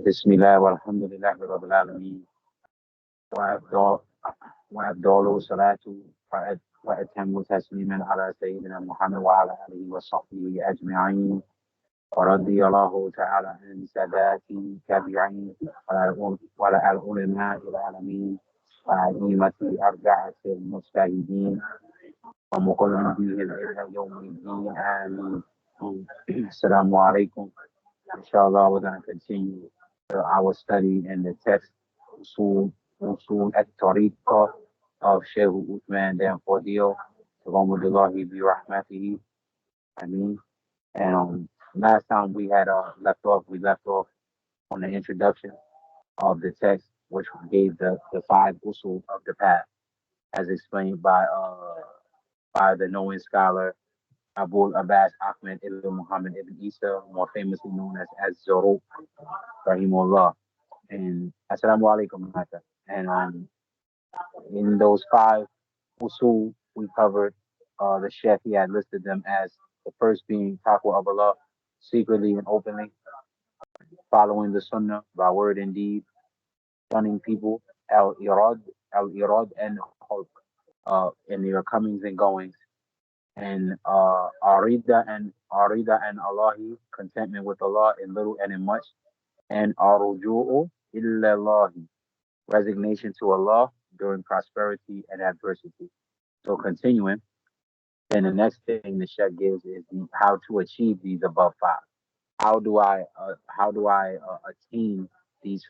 بسم الله والحمد لله رب العالمين وأفضل وأفضل صلاة وأتم تسليما على سيدنا محمد وعلى آله وصحبه أجمعين ورضي الله تعالى عن سادات التابعين وعلى العلماء العالمين وأئمة أربعة المجتهدين ومقلدين إلى يوم الدين آمين. Assalamu alaikum. Inshallah, we're going to continue our study in the text Usul at-Tariqa of Shaykh Uthman Dan Fordil, Tawammudullahi bi rahmatihi. I mean, and last time we had we left off on the introduction of the text, which gave the five usul of the path, as explained by the knowing scholar Abul Abbas Ahmed ibn Muhammad ibn Isa, more famously known as Zoro, Rahimullah. And Assalamu alaikum, Mata. And in those five usul, we covered the Sheikh, he had listed them as the first being taqwa of Allah, secretly and openly, following the sunnah by word and deed, shunning people, al-irad and khulq, in their comings and goings, and arida and Allahi, contentment with Allah in little and in much, and arruju'u illallahi, resignation to Allah during prosperity and adversity. So continuing, then the next thing the Sheikh gives is how to achieve these above five. How do I attain these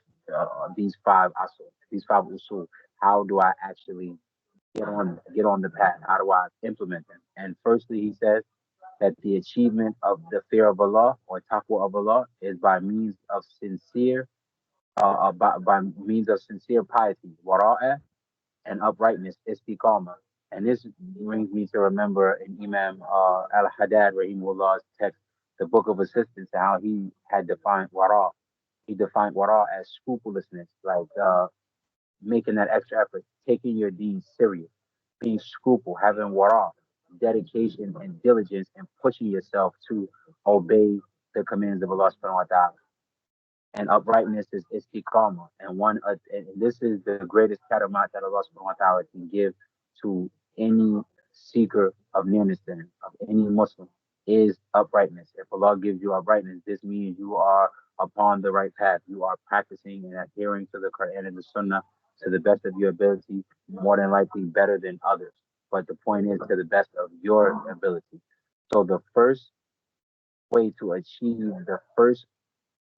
these five usul? How do I actually get on the path? How do I implement them? And firstly, he says that the achievement of the fear of Allah or taqwa of Allah is by means of sincere piety, wara'ah, and uprightness, istiqamah. And this brings me to remember in Imam al-Haddad, Rahimullah's text, the Book of Assistance, and how he had defined wara. He defined wara as scrupulousness, like making that extra effort, taking your deeds serious, being scruple, having wara, dedication and diligence, and pushing yourself to obey the commands of Allah subhanahu wa ta'ala. And uprightness is istiqamah. And this is the greatest karamat that Allah subhanahu wa ta'ala can give to any seeker of nearness to him, of any Muslim, is uprightness. If Allah gives you uprightness, this means you are upon the right path. You are practicing and adhering to the Quran and the Sunnah to the best of your ability, more than likely better than others. But the point is to the best of your ability. So the first way to achieve the first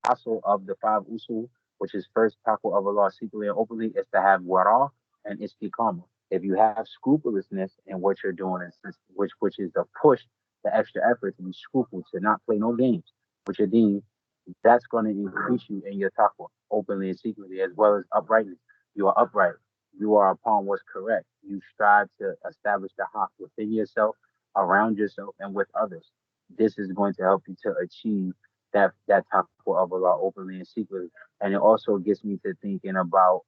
asl of the five usul, which is first taqwa of Allah secretly and openly, is to have wara and istiqamah. If you have scrupulousness in what you're doing, which is the push, the extra effort to be scrupulous, to not play no games with your deen, that's going to increase you in your taqwa, openly and secretly, as well as uprightness. You are upright. You are upon what's correct. You strive to establish the haqq within yourself, around yourself, and with others. This is going to help you to achieve that taqwa of Allah openly and secretly. And it also gets me to thinking about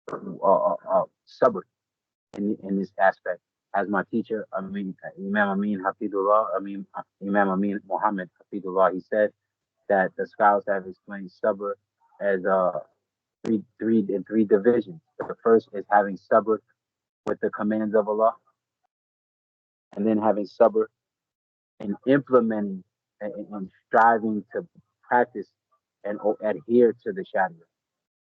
sabr in this aspect. As my teacher, Imam Amin Hafidullah, Imam Amin Muhammad Hafidullah, he said that the scholars have explained sabr as three divisions. The first is having sabr with the commands of Allah, and then having sabr and implementing and striving to practice and adhere to the sharia.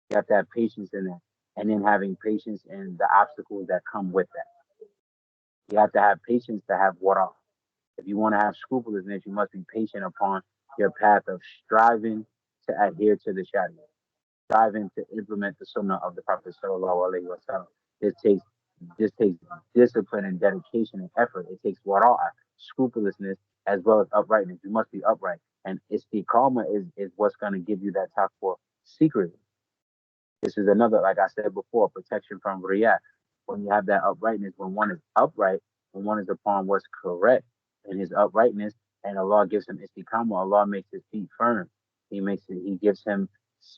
You have to have patience in that, and then having patience in the obstacles that come with that. You have to have patience to have wara. If you want to have scrupulousness, you must be patient upon your path of striving to adhere to the sharia, striving to implement the sunnah of the Prophet sallallahu alaihi wasallam. This takes discipline and dedication and effort. It takes wara, scrupulousness, as well as uprightness. You must be upright. And istiqamah is what's going to give you that taqwa secretly. This is another, like I said before, protection from riyah. When you have that uprightness, when one is upright, when one is upon what's correct in his uprightness, and Allah gives him istiqamah, Allah makes his feet firm. He gives him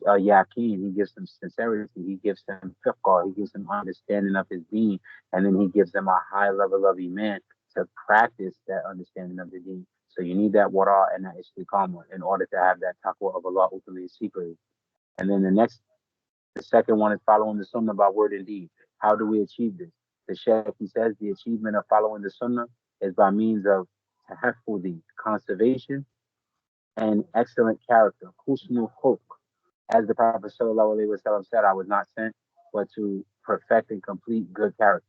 yaqeen, he gives him sincerity, he gives him fiqh, he gives him understanding of his being, and then he gives him a high level of iman to practice that understanding of the deen. So you need that wara and that istiqamah in order to have that taqwa of Allah ultimately secretly. And then the second one is following the sunnah by word and deed. How do we achieve this? The Shaykh, he says, the achievement of following the sunnah is by means of tahaffudi, conservation, and excellent character, husnul khulq. As the Prophet sallallahu alaihi wasallam said, I was not sent but to perfect and complete good character.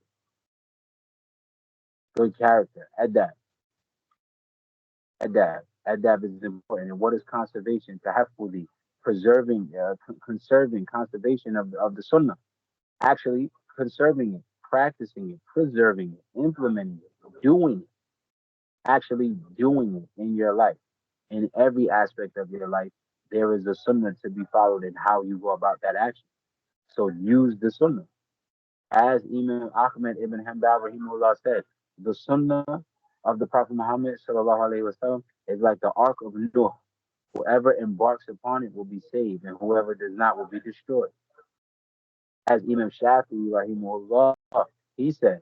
Good character, adab is important. And what is conservation? Tahaffudi, preserving, conserving, conservation of the sunnah. Actually conserving it, practicing it, preserving it, implementing it, doing it, actually doing it in your life. In every aspect of your life, there is a sunnah to be followed in how you go about that action. So use the sunnah. As Imam Ahmed ibn Hanbal rahimahullah said, the sunnah of the Prophet Muhammad sallallahu alaihi wasallam is like the ark of Noah. Whoever embarks upon it will be saved, and whoever does not will be destroyed. As Imam Shafi'i rahimahullah, he said,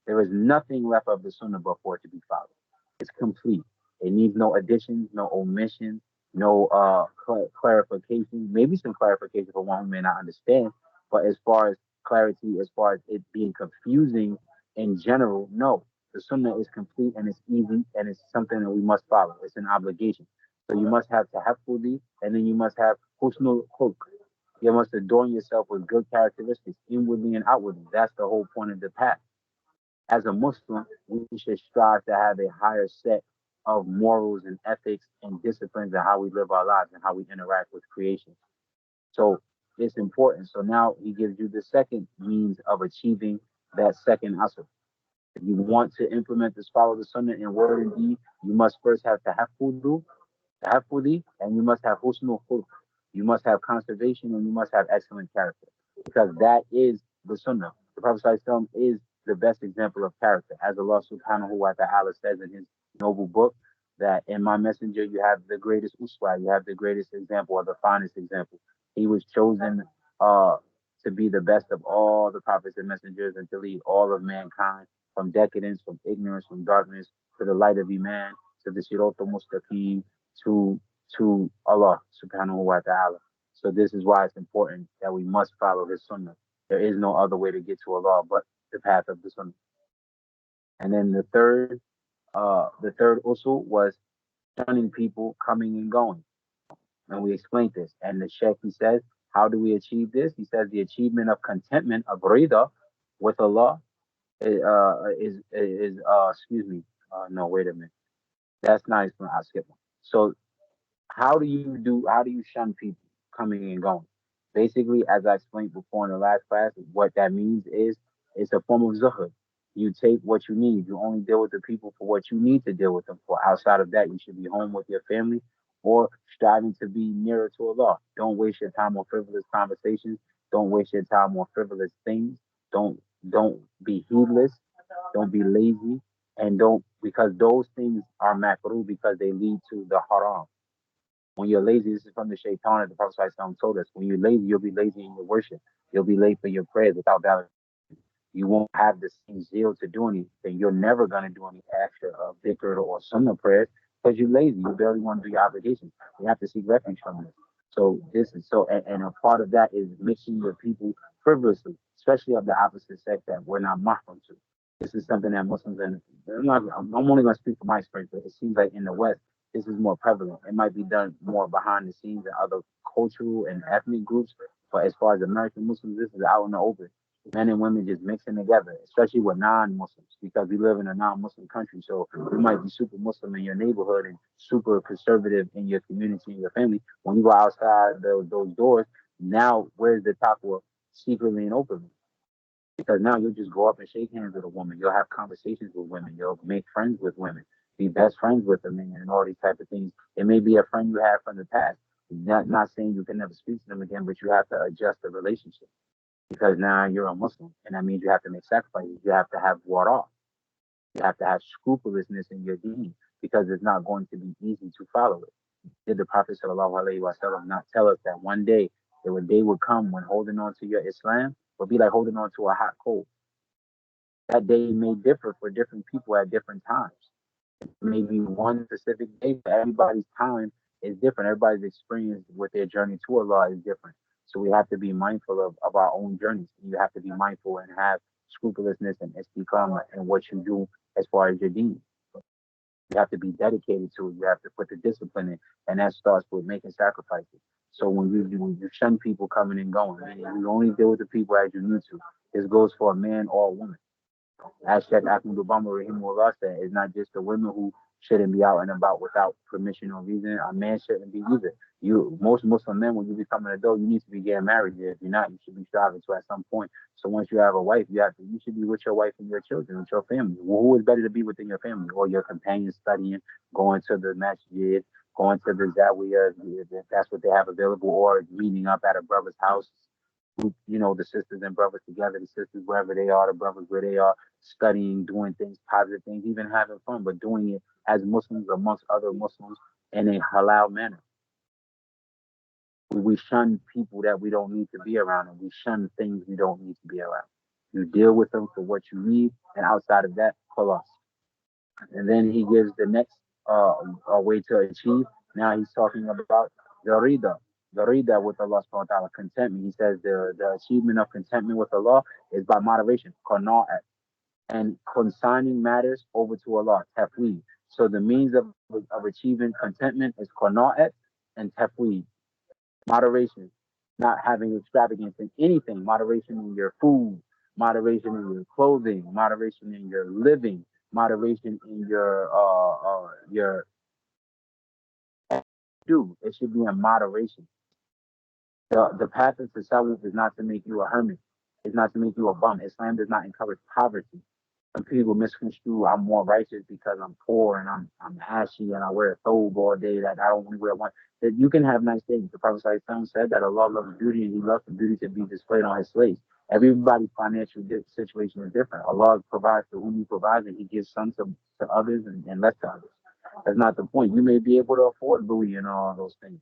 there is nothing left of the sunnah but for it to be followed. It's complete. It needs no additions, no omissions, no clarification. Maybe some clarification for one who may not understand, but as far as clarity, as far as it being confusing in general, no. The sunnah is complete and it's easy and it's something that we must follow. It's an obligation. So you must have tahaffudi and then you must have husnul khulq. You must adorn yourself with good characteristics, inwardly and outwardly. That's the whole point of the path. As a Muslim, we should strive to have a higher set of morals and ethics and disciplines in how we live our lives and how we interact with creation. So it's important. So now he gives you the second means of achieving that second asr. If you want to implement this, follow the sunnah in word and deed, you must first have tahafudi, and you must have husnul khulq. You must have conservation and you must have excellent character. Because that is the sunnah. The Prophet ﷺ is the best example of character. As Allah subhanahu wa ta'ala says in his noble book, that in my messenger you have the greatest uswa, you have the greatest example or the finest example. He was chosen to be the best of all the prophets and messengers and to lead all of mankind from decadence, from ignorance, from darkness to the light of Iman, to the Sirot al-Mustaqim, to Allah subhanahu wa ta'ala. So this is why it's important that we must follow his sunnah. There is no other way to get to Allah but the path of the sunnah. And then the third usul was shunning people coming and going. And we explained this. And the Sheikh, he says, how do we achieve this? He says the achievement of contentment of rida with Allah excuse me. No, wait a minute. That's not explained. I'll skip one. So how do you shun people coming and going? Basically, as I explained before in the last class, what that means is it's a form of zuhud. You take what you need. You only deal with the people for what you need to deal with them for. Outside of that, you should be home with your family or striving to be nearer to Allah. Don't waste your time on frivolous conversations. Don't waste your time on frivolous things. Don't don't be heedless. Don't be lazy. And don't, because those things are makruh because they lead to the haram. When you're lazy, this is from the shaitan that the Prophet ﷺ told us. When you're lazy, you'll be lazy in your worship. You'll be late for your prayers without validation. You won't have the same zeal to do anything. You're never going to do any extra dhikr or sunnah prayers because you're lazy. You barely want to do your obligations. You have to seek refuge from this. So this is so, and a part of that is mixing with people frivolously, especially of the opposite sex that we're not mahram to. This is something that Muslims, and I'm only going to speak from my experience, but it seems like in the West, this is more prevalent. It might be done more behind the scenes in other cultural and ethnic groups, but as far as American Muslims, this is out in the open. Men and women just mixing together, especially with non-Muslims, because we live in a non-Muslim country. So you might be super Muslim in your neighborhood and super conservative in your community and your family. When you go outside those doors, now where's the taqwa secretly and openly? Because now you'll just go up and shake hands with a woman. You'll have conversations with women. You'll make friends with women, be best friends with them, and all these type of things. It may be a friend you had from the past. Not saying you can never speak to them again, but you have to adjust the relationship because now you're a Muslim, and that means you have to make sacrifices. You have to have wara. You have to have scrupulousness in your deen because it's not going to be easy to follow it. Did the Prophet sallallahu alaihi wasallam not tell us that one day there would day would come when holding on to your Islam would be like holding on to a hot coal? That day may differ for different people at different times. Maybe one specific day, but everybody's time is different. Everybody's experience with their journey to Allah is different. So we have to be mindful of our own journeys. You have to be mindful and have scrupulousness and istiqamah in what you do as far as your deen. You have to be dedicated to it. You have to put the discipline in, and that starts with making sacrifices. So when you shun people coming and going, you only deal with the people as you need to. This goes for a man or a woman. As Sheikh Ahmed Obama Rahimullah said, it's not just the women who shouldn't be out and about without permission or reason. A man shouldn't be either. Most Muslim men, when you become an adult, you need to be getting married. If you're not, you should be striving to at some point. So once you have a wife, you should be with your wife and your children, with your family. Well, who is better to be within your family or your companions studying, going to the masjid, going to the zawiyah, if that's what they have available, or meeting up at a brother's house, the sisters and brothers together, the sisters wherever they are, the brothers where they are, studying, doing things, positive things, even having fun, but doing it as Muslims amongst other Muslims in a halal manner. We shun people that we don't need to be around, and we shun things we don't need to be around. You deal with them for what you need, and outside of that, khalas. And then he gives the next way to achieve. Now he's talking about the rida with Allah subhanahu wa ta'ala, contentment. He says the achievement of contentment with Allah is by moderation, qana'at, and consigning matters over to Allah, tafweed. So the means of achieving contentment is qana'at and tafweed, moderation, not having extravagance in anything, moderation in your food, moderation in your clothing, moderation in your living, moderation in your do. It should be in moderation. The path of tasawwuf is not to make you a hermit. It's not to make you a bum. Islam does not encourage poverty. Some people misconstrue I'm more righteous because I'm poor and I'm ashy and I wear a thobe all day that I don't want to wear one. That you can have nice things. The Prophet ﷺ said that Allah loves beauty and He loves the beauty to be displayed on His slaves. Everybody's financial situation is different. Allah provides to whom He provides, and He gives some to others and less to others. That's not the point. You may be able to afford Louis and all those things,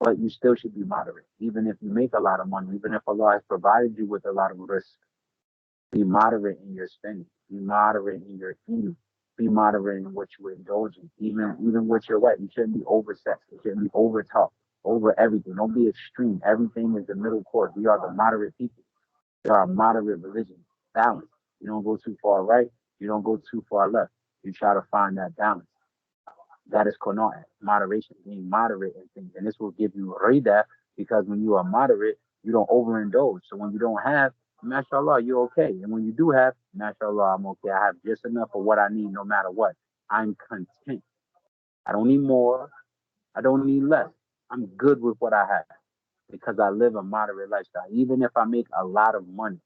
but you still should be moderate. Even if you make a lot of money, even if Allah has provided you with a lot of risk, be moderate in your spending. Be moderate in your eating. Be moderate in what you indulge in. Even with your wife, you shouldn't be oversexed. You shouldn't be over talk, over everything. Don't be extreme. Everything is the middle course. We are the moderate people. We are a moderate religion. Balance. You don't go too far right. You don't go too far left. You try to find that balance. That is qana'ah, moderation, being moderate in things. And this will give you rida, because when you are moderate, you don't overindulge. So when you don't have, mashallah, you're okay. And when you do have, mashallah, I'm okay. I have just enough of what I need no matter what. I'm content. I don't need more. I don't need less. I'm good with what I have because I live a moderate lifestyle. Even if I make a lot of money,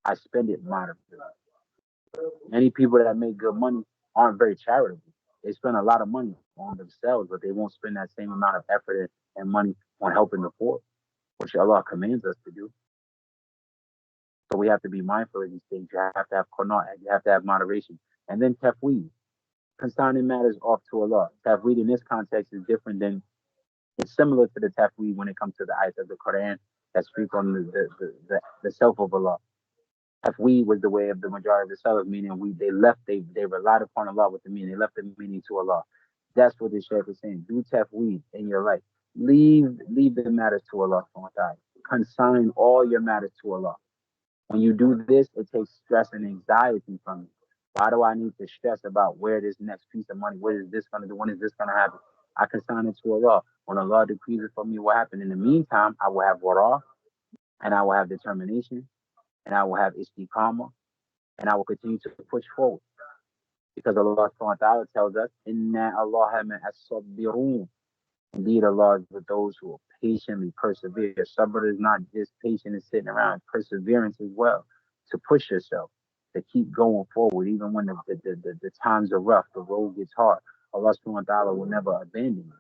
I spend it moderately. Many people that make good money aren't very charitable. They spend a lot of money on themselves, but they won't spend that same amount of effort and money on helping the poor, which Allah commands us to do. So we have to be mindful of these things. You have to have qana'ah, you have to have moderation. And then tafweed, consigning matters off to Allah. Tafweed in this context is different than, it's similar to the tafweed when it comes to the ayat of the Quran that speak on the self of Allah. Tafweed was the way of the majority of the Salaf, meaning they relied upon Allah with the meaning. They left the meaning to Allah. That's what the Shaykh is saying. Do tafweed in your life. Leave the matters to Allah. Consign all your matters to Allah. When you do this, it takes stress and anxiety from you. Why do I need to stress about where this next piece of money, what is this going to do, when is this going to happen? I consign it to Allah. When Allah decrees it for me, what happened? In the meantime, I will have wara, and I will have determination, and I will have istiqamah, and I will continue to push forward. Because Allah subhanahu wa ta'ala tells us, Inna Allah as-sabirun. Indeed, Allah is with those who patiently persevere. Sabr is not just patient and sitting around, perseverance as well. To push yourself, to keep going forward, even when the times are rough, the road gets hard. Allah subhanahu wa ta'ala will never abandon you.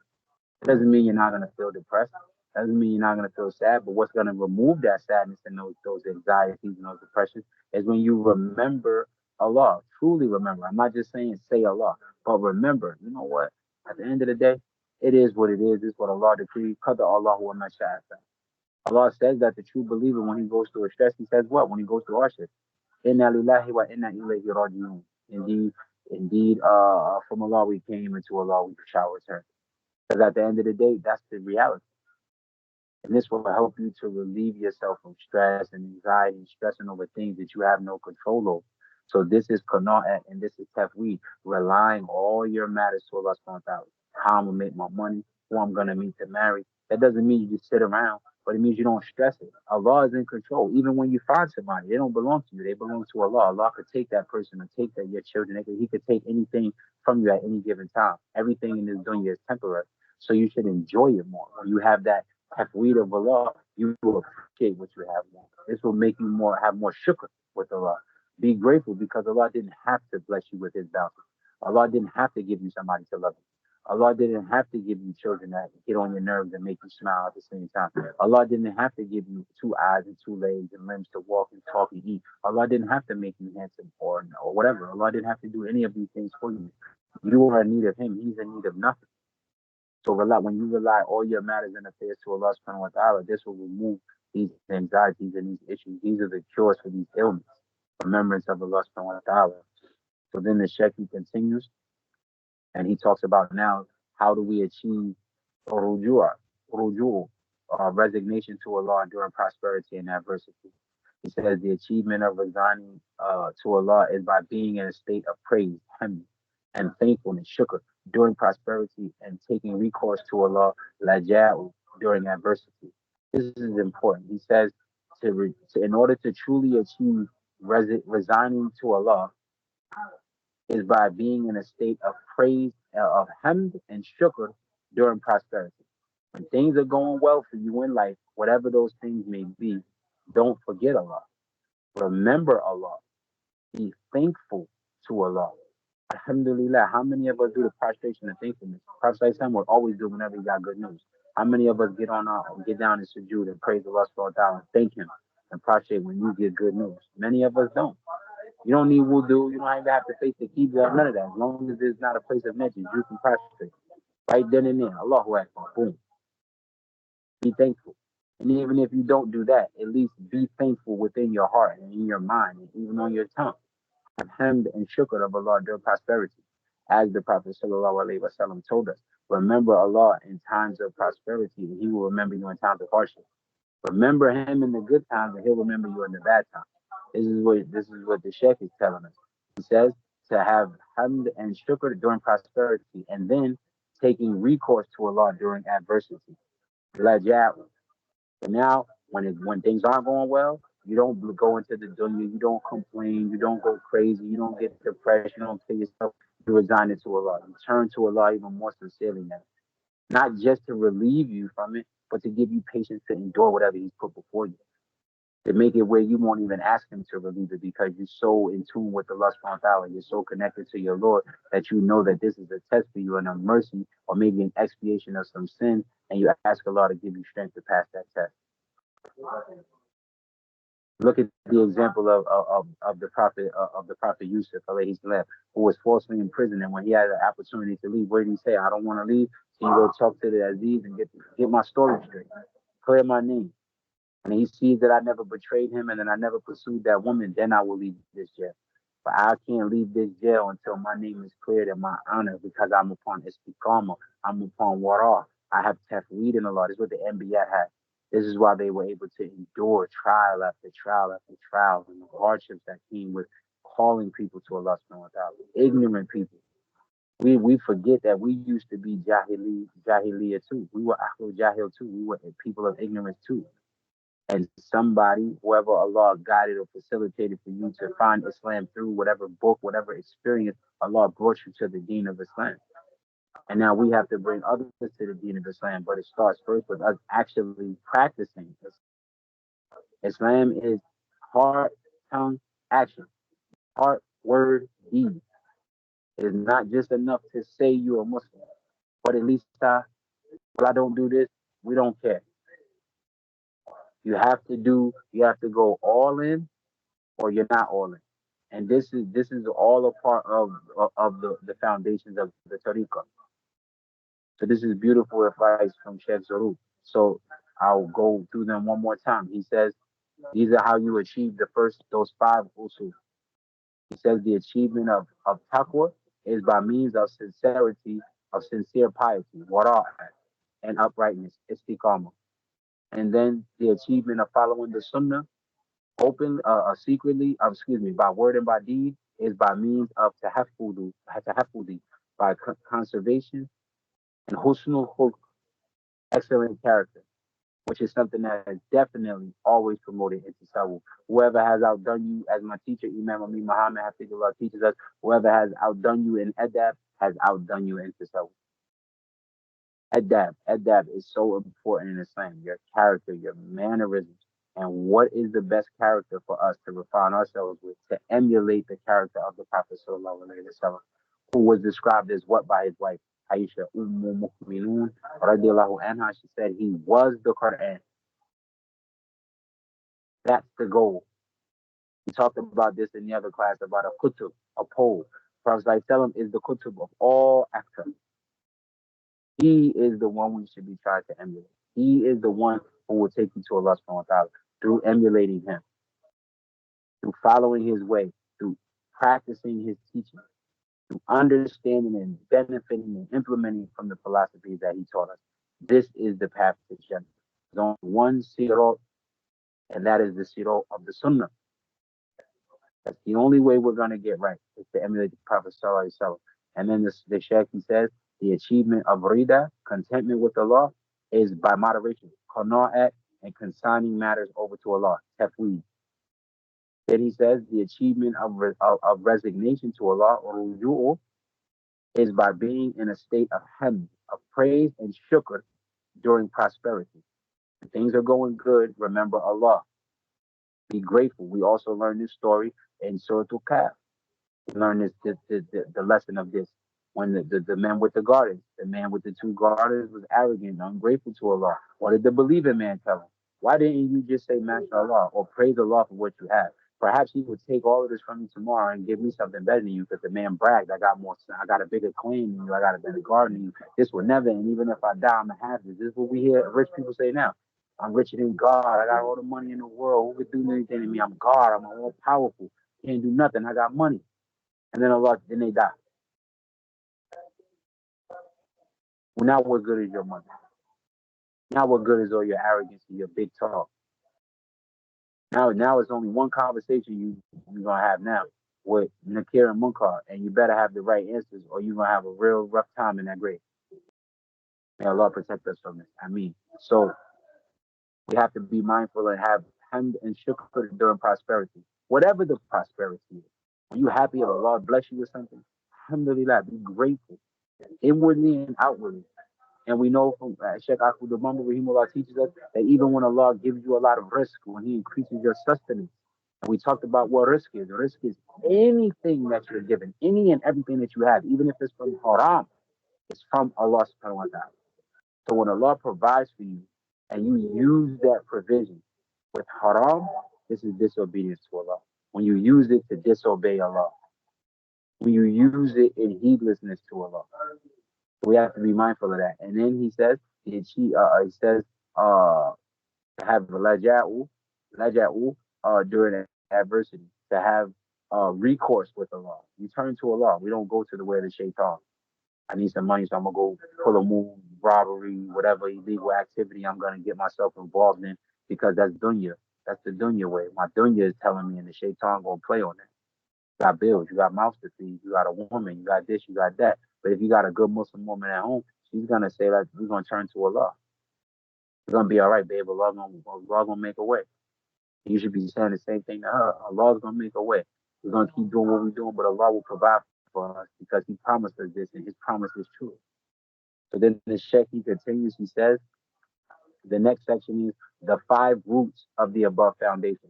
It doesn't mean you're not going to feel depressed. It doesn't mean you're not going to feel sad. But what's going to remove that sadness and those anxieties and those depressions is when you remember Allah. Truly remember. I'm not just saying say Allah, but remember. You know what? At the end of the day, it is what it is. It's what Allah decreed. Qadar Allahu wa ma sha'a fa'al. Allah says that the true believer, when he goes through a stress, he says what? When he goes through hardship, Inna lillahi wa inna ilayhi raji'un. Indeed, Indeed, from Allah we came, and to Allah we shall return. Because at the end of the day, that's the reality. And this will help you to relieve yourself from stress and anxiety and stressing over things that you have no control over. So this is qana'at and this is tafweed, relying all your matters to Allah subhanahu wa ta'ala. How I'm gonna make my money, who I'm gonna meet to marry. That doesn't mean you just sit around, but it means you don't stress it. Allah is in control. Even when you find somebody, they don't belong to you. They belong to Allah. Allah could take that person or take that your children. He could take anything from you at any given time. Everything in this dunya is temporary. So you should enjoy it more. When you have that tafweed of Allah, you will appreciate what you have more. This will make you more have more shukr with Allah. Be grateful because Allah didn't have to bless you with His bounty. Allah didn't have to give you somebody to love you. Allah didn't have to give you children that get on your nerves and make you smile at the same time. Allah didn't have to give you two eyes and two legs and limbs to walk and talk and eat. Allah didn't have to make you handsome or whatever. Allah didn't have to do any of these things for you. You are in need of Him. He's in need of nothing. So when you rely all your matters and affairs to Allah subhanahu wa ta'ala, this will remove these anxieties and these issues. These are the cures for these ailments. Remembrance of Allah subhanahu wa ta'ala. So then the Sheikh he continues and he talks about now how do we achieve rujua, rujuu, resignation to Allah during prosperity and adversity. He says the achievement of resigning to Allah is by being in a state of praise, hamd, and thankfulness, shukr, during prosperity and taking recourse to Allah, laja'u, during adversity. This is important. He says in order to truly achieve resigning to Allah is by being in a state of praise, of hamd and shukr during prosperity. When things are going well for you in life, whatever those things may be, don't forget Allah. Remember Allah. Be thankful to Allah. Alhamdulillah. How many of us do the prostration of thankfulness? Prophet Sam would always do whenever he got good news. How many of us get down in sujood and praise Allah subhanahu wa ta'ala and thank Him and prostrate when you get good news? Many of us don't. You don't need wudu. You don't even have to face the qibla. None of that. As long as there's not a place of mention, you can prostrate right then and there. Allahu Akbar. Boom. Be thankful. And even if you don't do that, at least be thankful within your heart and in your mind and even on your tongue. Have hamd and shukr of Allah during prosperity. As the Prophet ﷺ told us, remember Allah in times of prosperity and He will remember you in times of hardship. Remember Him in the good times and He'll remember you in the bad times. This is what the Sheikh is telling us. He says to have hamd and shukr during prosperity and then taking recourse to Allah during adversity. Laja'u. But now, when things aren't going well, you don't go into the dunya, you don't complain, you don't go crazy, you don't get depressed, you don't kill yourself, you resign it to Allah. You turn to Allah even more sincerely now. Not just to relieve you from it, but to give you patience to endure whatever He's put before you. To make it where you won't even ask Him to relieve it because you're so in tune with Allah subhanahu wa ta'ala, you're so connected to your Lord that you know that this is a test for you and a mercy or maybe an expiation of some sin, and you ask Allah to give you strength to pass that test. Look at the example of the Prophet Yusuf, alayhi salam, who was falsely imprisoned, and when he had the opportunity to leave, what did he say? I don't want to leave. Can you go talk to the Aziz and get my story straight, clear my name? And he sees that I never betrayed him, and then I never pursued that woman. Then I will leave this jail. But I can't leave this jail until my name is cleared and my honor, because I'm upon istiqamah, I'm upon wara. I have tafweed in Allah. This is what the Anbiya had. This is why they were able to endure trial after trial after trial and the hardships that came with calling people to Allah subhanahu wa ta'ala. Ignorant people. We forget that we used to be jahiliyyah too. We were ahlul jahil too. We were people of ignorance too. And somebody, whoever Allah guided or facilitated for you to find Islam through whatever book, whatever experience, Allah brought you to the deen of Islam. And now we have to bring others to the deen of Islam, but it starts first with us actually practicing this. Islam is heart, tongue, action. Heart, word, deed. It is not just enough to say you're a Muslim, but at least I don't do this, we don't care. You have to go all in or you're not all in. And this is all a part of the foundations of the Tariqa. So this is beautiful advice from Sheikh Zarub. So I'll go through them one more time. He says, these are how you achieve those five usul. He says the achievement of taqwa is by means of sincerity, of sincere piety, wara', and uprightness, istiqamah. And then the achievement of following the sunnah secretly, excuse me, by word and by deed is by means of tahaffudi, by conservation, and husnul khulq, excellent character, which is something that is definitely always promoted in tasawwuf. Whoever has outdone you, as my teacher Imam Amin Muhammad Hafidullah teaches us, whoever has outdone you in adab has outdone you in tasawwuf. Adab is so important in Islam. Your character, your mannerisms, and what is the best character for us to refine ourselves with, to emulate the character of the Prophet Sallallahu Alaihi Wasallam, who was described as what by his wife Aisha Mu'minun radiallahu anha. She said he was the Quran. That's the goal. We talked about this in the other class about a kutub, a pole. Prophet Sallallahu is the kutub of all actors. He is the one we should be trying to emulate. He is the one who will take you to Allah subhanahu wa ta'ala through emulating him, through following his way, through practicing his teaching, through understanding and benefiting and implementing from the philosophies that he taught us. This is the path to Jannah. There's only one sirot, and that is the sirot of the Sunnah. That's the only way we're going to get right, is to emulate the Prophet Sallallahu Alaihi Wasallam. And then the Shaykh, he says, the achievement of rida, contentment with Allah, is by moderation, qana'at, and consigning matters over to Allah, tafweed. Then he says the achievement of resignation to Allah, or ruju'u, is by being in a state of hamd, of praise and shukr during prosperity. When things are going good, remember Allah. Be grateful. We also learn this story in Surah Al-Kahf. We learn the lesson of this. When the man with the gardens, the man with the two gardens was arrogant, ungrateful to Allah. What did the believing man tell him? Why didn't you just say MashaAllah or praise Allah for what you have? Perhaps he would take all of this from you tomorrow and give me something better than you, because the man bragged, I got a bigger claim than you, I got a better garden than you. This will never, and even if I die, I'm gonna have this. This is what we hear rich people say now. I'm richer than God. I got all the money in the world. Who could do anything to me? I'm God. I'm all powerful. Can't do nothing. I got money. And then then they die. Well, now what good is your money? Now what good is all your arrogance and your big talk? Now it's only one conversation you're gonna have now with Nakir and Munkar, and you better have the right answers, or you're gonna have a real rough time in that grave. May Allah protect us from this. I mean, so we have to be mindful and have hamd and shukr during prosperity, whatever the prosperity is. When you happy if Allah bless you with something, alhamdulillah, be grateful, inwardly and outwardly. And we know from Sheikh Akhud Abamba Rahimullah teaches us that even when Allah gives you a lot of risk, when He increases your sustenance, and we talked about what risk is. Risk is anything that you're given, any and everything that you have, even if it's from haram, it's from Allah subhanahu wa ta'ala. So when Allah provides for you and you use that provision with haram, this is disobedience to Allah. When you use it to disobey Allah, when you use it in heedlessness to Allah. We have to be mindful of that. And then he says, to have laja'u during adversity, to have recourse with Allah. You turn to Allah. We don't go to the way of the shaitan. I need some money, so I'm gonna go pull a move, robbery, whatever illegal activity I'm gonna get myself involved in, because that's dunya. That's the dunya way. My dunya is telling me, and the shaitan gonna play on that. You got bills, you got mouths to feed, you got a woman, you got this, you got that. But if you got a good Muslim woman at home, she's gonna say that we're gonna turn to Allah. It's gonna be all right, babe. Allah gonna make a way. You should be saying the same thing to her. Allah's gonna make a way. We're gonna keep doing what we're doing, but Allah will provide for us, because He promised us this, and His promise is true. So then the Sheikh, he continues. He says, the next section is the 5 roots of the above foundation.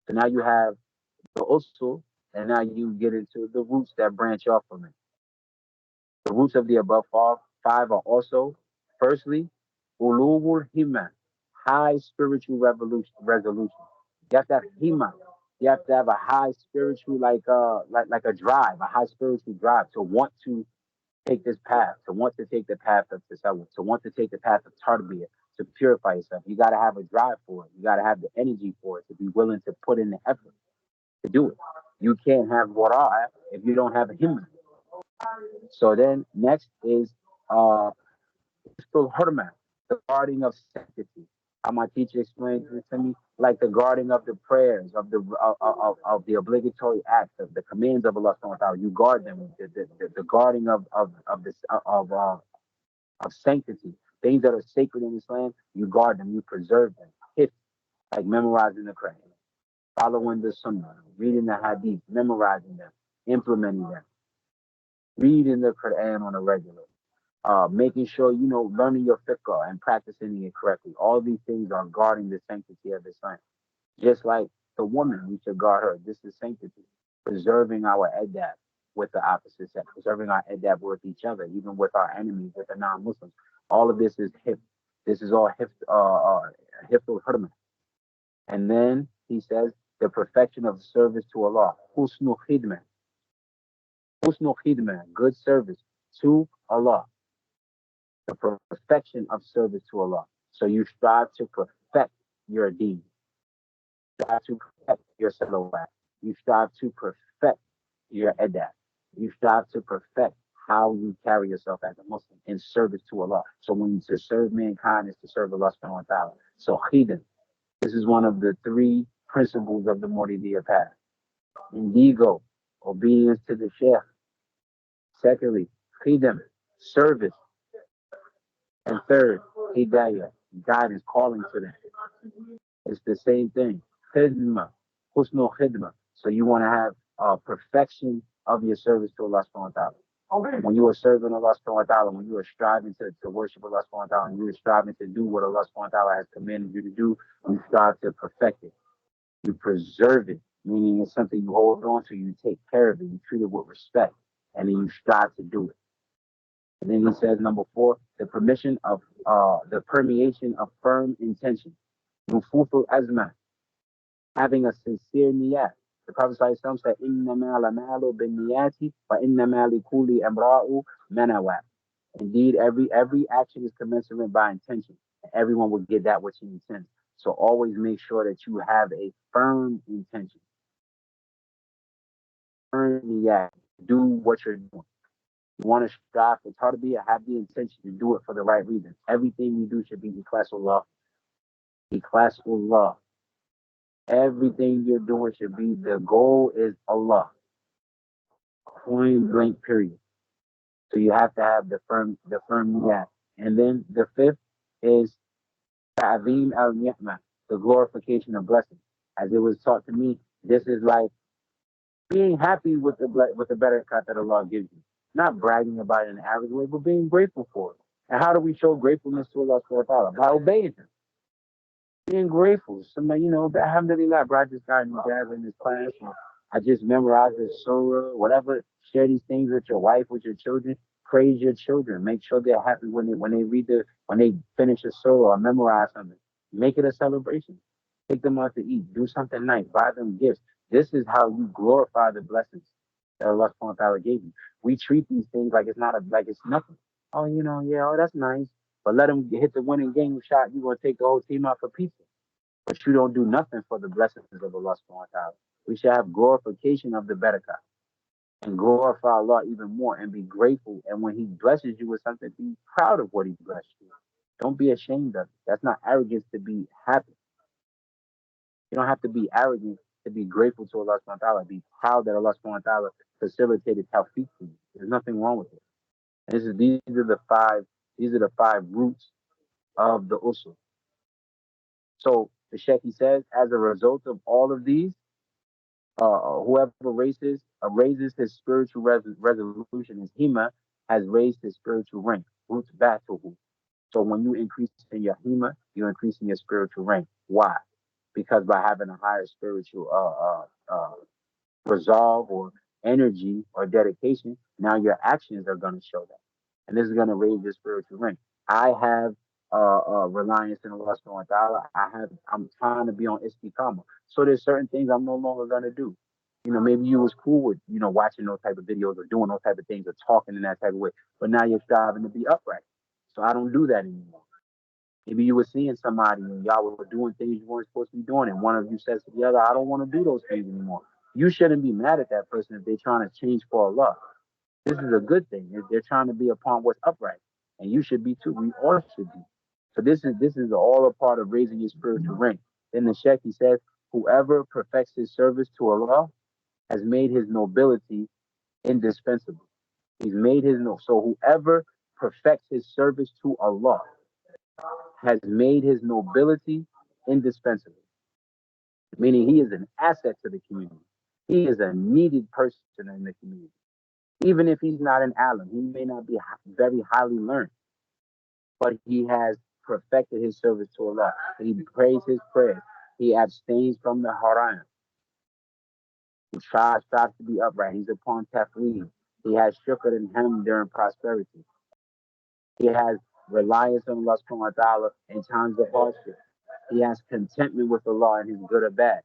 So now you have the usul, and now you get into the roots that branch off from it. The roots of the above 5 are also, firstly, ulul himma, high spiritual resolution. You have to have himma. You have to have a high spiritual, like a drive, a high spiritual drive to want to take this path, to want to take the path of tasawwuf, to want to take the path of tarbiyah, to purify yourself. You got to have a drive for it. You got to have the energy for it, to be willing to put in the effort to do it. You can't have wara' if you don't have a himma. So then next is uh Usul the guarding of sanctity. How my teacher explained it to me, like the guarding of the prayers, of the obligatory acts, of the commands of Allah Subhanahu wa Taala. You guard them. The guarding of sanctity, things that are sacred in Islam. You guard them. You preserve them. Hifz, like memorizing the Quran, following the Sunnah, reading the Hadith, memorizing them, implementing them, reading the Quran on a regular, making sure you know learning your fiqh and practicing it correctly. All these things are guarding the sanctity of Islam. Just like the woman, we should guard her. This is sanctity, preserving our adab with the opposite sex, preserving our adab with each other, even with our enemies, with the non-Muslims. All of this is hif. This is all hiful hurma. And then he says the perfection of service to Allah, husnul khidmah, husnul khidmah, good service to Allah, the perfection of service to Allah. So you strive to perfect your deed, strive to perfect your salawat, you strive to perfect your adab, you strive to perfect how you carry yourself as a Muslim in service to Allah. So when you to serve mankind is to serve Allah subhanahu wa ta'ala. So khidmah, this is one of the three principles of the Muridiyya path. Indigo, obedience to the Sheikh. Secondly, khidam, service. And third, hidayah, guidance, calling to them. It's the same thing. Khidmah, husnul khidmah. So you want to have perfection of your service to Allah subhanahu wa ta'ala. When you are serving Allah subhanahu wa ta'ala, when you are striving to worship Allah subhanahu wa ta'ala, and you are striving to do what Allah subhanahu wa ta'ala has commanded you to do, you strive to perfect it. You preserve it, meaning it's something you hold on to, you take care of it, you treat it with respect, and then you strive to do it. And then he says number four, the permeation of firm intention. Nufutul azma, having a sincere niyat. The Prophet ﷺ said, "Innama lamalu bin niyati, wa innama likuli amra'u manawat." Indeed, every action is commensurate by intention. Everyone will get that which he intends. So always make sure that you have a firm intention. Firm niyat. Do what you're doing. You want to strive for tarbiyah, have the intention to do it for the right reason. Everything you do should be ikhlasullah. Ikhlasullah. Everything you're doing should be the goal is Allah. Point blank period. So you have to have the firm niyat. And then the fifth is ta'zim al-ni'mah, the glorification of blessings. As it was taught to me, this is like being happy with the better cut that Allah gives you. Not bragging about it in an arrogant way, but being grateful for it. And how do we show gratefulness to Allah subhanahu wa ta'ala? By obeying Him. Being grateful. Somebody, alhamdulillah, bro, I just got new jazz in this class. Or I just memorized this surah, whatever. Share these things with your wife, with your children. Praise your children. Make sure they're happy when they finish a surah or memorize something. Make it a celebration. Take them out to eat. Do something nice. Buy them gifts. This is how you glorify the blessings that Allah subhanahu wa ta'ala gave you. We treat these things like like it's nothing. Oh, yeah, oh, that's nice. But let them hit the winning game shot. You're going to take the whole team out for pizza. But you don't do nothing for the blessings of Allah subhanahu wa ta'ala. We should have glorification of the barakah and glorify Allah even more and be grateful. And when He blesses you with something, be proud of what He blessed you. Don't be ashamed of it. That's not arrogance to be happy. You don't have to be arrogant to be grateful to Allah subhanahu wa ta'ala. Be proud that Allah subhanahu wa ta'ala facilitated tawfiq for you. There's nothing wrong with it. And these are the five roots of the usul. So the Sheikh, he says, as a result of all of these, whoever raises his spiritual resolution, his hima, has raised his spiritual rank. Roots batuhu. So when you increase in your hima, you increase in your spiritual rank. Why? Because by having a higher spiritual resolve or energy or dedication, now your actions are going to show that. And this is going to raise your spiritual rank. I have reliance in Allah subhanahu wa ta'ala. I'm trying to be on istiqamah. So there's certain things I'm no longer gonna do. Maybe you was cool with, watching those type of videos or doing those type of things or talking in that type of way. But now you're striving to be upright. So I don't do that anymore. Maybe you were seeing somebody and y'all were doing things you weren't supposed to be doing, and one of you says to the other, I don't want to do those things anymore. You shouldn't be mad at that person if they're trying to change for Allah. This is a good thing. They're trying to be upon what's upright, and you should be too. We all should be. So this is all a part of raising your spiritual rank. In the Sheikh, he says, whoever perfects his service to Allah has made his nobility indispensable. He's made his no. So whoever perfects his service to Allah has made his nobility indispensable, meaning he is an asset to the community. He is a needed person in the community. Even if he's not an alim, he may not be very highly learned, but he has perfected his service to Allah. He prays his prayers. He abstains from the haram. He strives to be upright. He's upon tafweed. He has shukr and him during prosperity. He has reliance on Allah subhanahu wa ta'ala in times of hardship. He has contentment with Allah in his good or bad.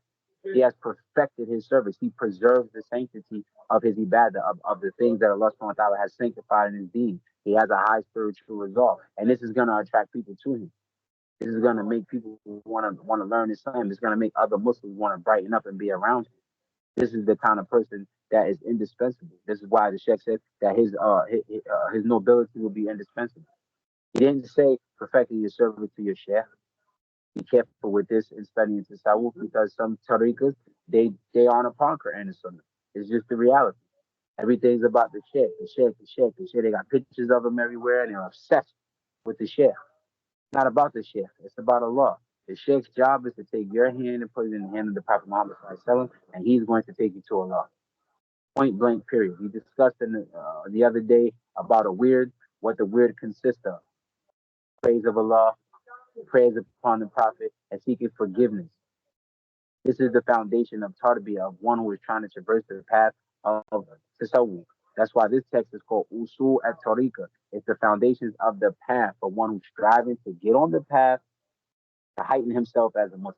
He has perfected his service. He preserves the sanctity of his ibadah, of the things that Allah subhanahu wa ta'ala has sanctified in his deen. He has a high spiritual resolve. And this is going to attract people to him. This is going to make people want to learn Islam. It's going to make other Muslims want to brighten up and be around him. This is the kind of person that is indispensable. This is why the Sheikh said that his nobility will be indispensable. He didn't say perfecting your service to your Sheikh. Be careful with this in studying Tasawwuf because some Tariqas, they aren't upon Quran and Sunnah. It's just the reality. Everything's about the Sheikh, the Sheikh, the Sheikh, the Sheikh. They got pictures of him everywhere and they're obsessed with the Sheikh. It's not about the Sheikh. It's about Allah. The Sheikh's job is to take your hand and put it in the hand of the Prophet Muhammad and he's going to take you to Allah. Point blank, period. We discussed in the other day about a weird, what the weird consists of. Praise of Allah, prayers upon the Prophet, and seeking forgiveness. This is the foundation of tarbiyah, of one who is trying to traverse the path of tasawwuf. That's why this text is called Usul at Tariqa. It's the foundations of the path for one who's striving to get on the path to heighten himself as a Muslim.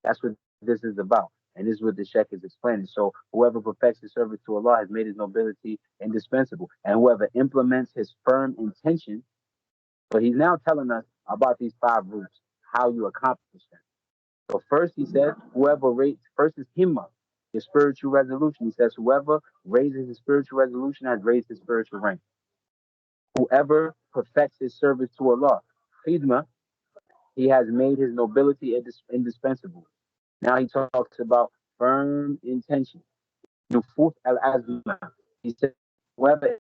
That's what this is about. And this is what the Sheikh is explaining. So whoever perfects his service to Allah has made his nobility indispensable. And whoever implements his firm intention, but he's now telling us about these 5 rules, how you accomplish them. So first he says, whoever rates, first is himma, his spiritual resolution. He says, whoever raises his spiritual resolution has raised his spiritual rank. Whoever perfects his service to Allah, khidma, he has made his nobility indispensable. Now he talks about firm intention. Nufut al-azma. He said, whoever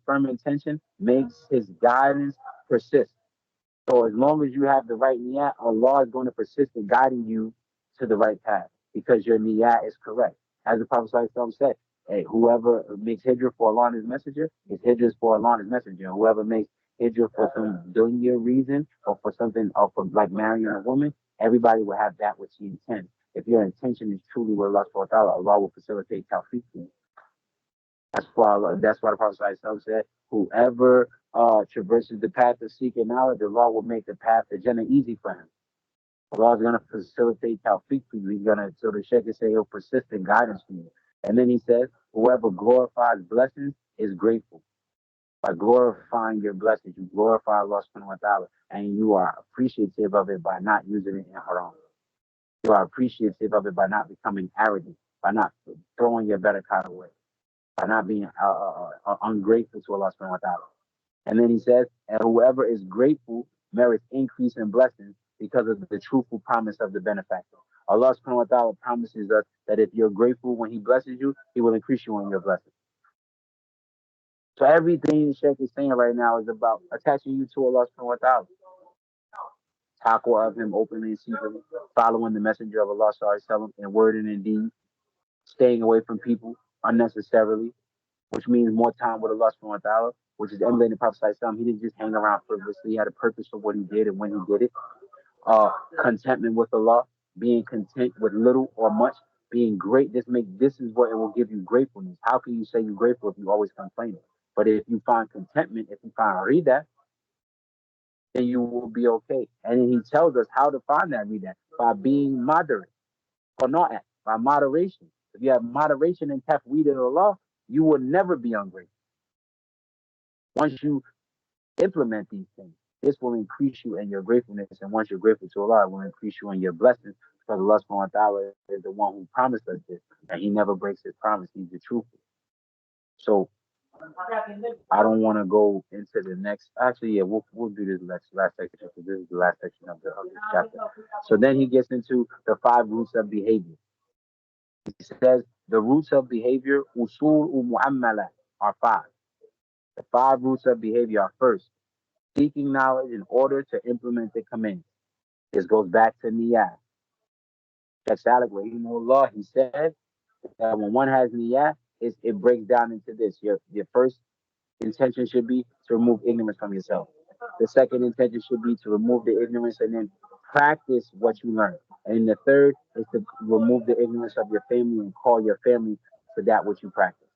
firm intention makes his guidance persist. So as long as you have the right niyat, Allah is going to persist in guiding you to the right path because your niyat is correct. As the Prophet ﷺ said, hey, whoever makes hijrah for Allah and His Messenger, his hijrah is for Allah and His Messenger. And whoever makes hijrah for some dunya reason or for something, or for like marrying a woman, everybody will have that which he intends. If your intention is truly with Allah subhanahu wa ta'ala, Allah will facilitate tawfiq for you. That's why the Prophet ﷺ said, whoever traverses the path of seeking knowledge, Allah will make the path to Jannah easy for him. Allah is going to facilitate tawfiq for you. He's going to, so the Shaykh say he'll persist in guidance for you. And then he says, whoever glorifies blessings is grateful. By glorifying your blessings, you glorify Allah subhanahu wa ta'ala, and you are appreciative of it by not using it in haram. You are appreciative of it by not becoming arrogant, by not throwing your better card away, by not being ungrateful to Allah subhanahu wa ta'ala. And then he says, and whoever is grateful merits increase in blessings because of the truthful promise of the benefactor. Allah subhanahu wa ta'ala promises us that if you're grateful when he blesses you, he will increase you in your blessings. So everything the Sheikh is saying right now is about attaching you to Allah subhanahu wa ta'ala. Taqwa of him openly and secretly, following the messenger of Allah sallallahu alaihi wasallam in word and in deed, staying away from people unnecessarily, which means more time with Allah subhanahu wa ta'ala, which is emulating the Prophet sallallahu alaihi wasallam. He didn't just hang around frivolously. He had a purpose for what he did and when he did it. Contentment with Allah, being content with little or much, being great. This is what it will give you gratefulness. How can you say you're grateful if you always complaining? But if you find contentment, if you find rida, then you will be okay. And he tells us how to find that rida by being moderate or not by moderation. If you have moderation in tafweed of Allah, you will never be ungrateful. Once you implement these things, this will increase you in your gratefulness. And once you're grateful to Allah, it will increase you in your blessings because Allah subhanahu wa ta'ala is the one who promised us this. And he never breaks his promise. He's the truth. So I don't want to go into the next. Actually, yeah, we'll do this last section because this is the last section of this chapter. So then he gets into the five roots of behavior. He says the roots of behavior, usul mu'ammala, are five. The five roots of behavior are first, seeking knowledge in order to implement the command. This goes back to niyah. Sheikh Salih, rahimahullah, he said that when one has niyah, it breaks down into this. Your first intention should be to remove ignorance from yourself. The second intention should be to remove the ignorance and then practice what you learn. And the third is to remove the ignorance of your family and call your family to that which you practice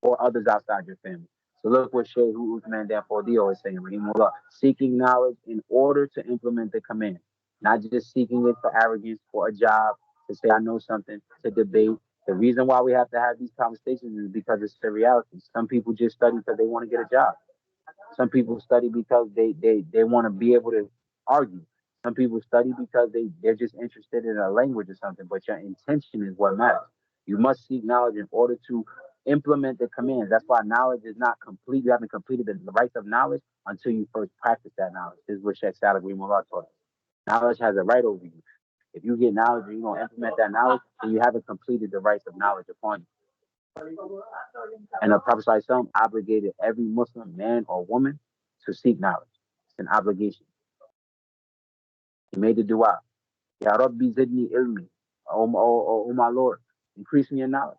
or others outside your family. So look what Shaykh Uthman Danfodio is saying, rahimahullah, seeking knowledge in order to implement the command, not just seeking it for arrogance, for a job, to say I know something, to debate. The reason why we have to have these conversations is because it's the reality. Some people just study because they want to get a job. Some people study because they want to be able to argue. Some people study because they're just interested in a language or something, but your intention is what matters. You must seek knowledge in order to implement the commands. That's why knowledge is not complete. You haven't completed the rights of knowledge until you first practice that knowledge. This is what Sheikh Salih Mullah taught us. Knowledge has a right over you. If you get knowledge and you don't implement that knowledge, then you haven't completed the rights of knowledge upon you. And the Prophet ﷺ obligated every Muslim man or woman to seek knowledge. It's an obligation. He made the dua. Ya Rabbi zidni ilmi. Oh my Lord, increase me in knowledge.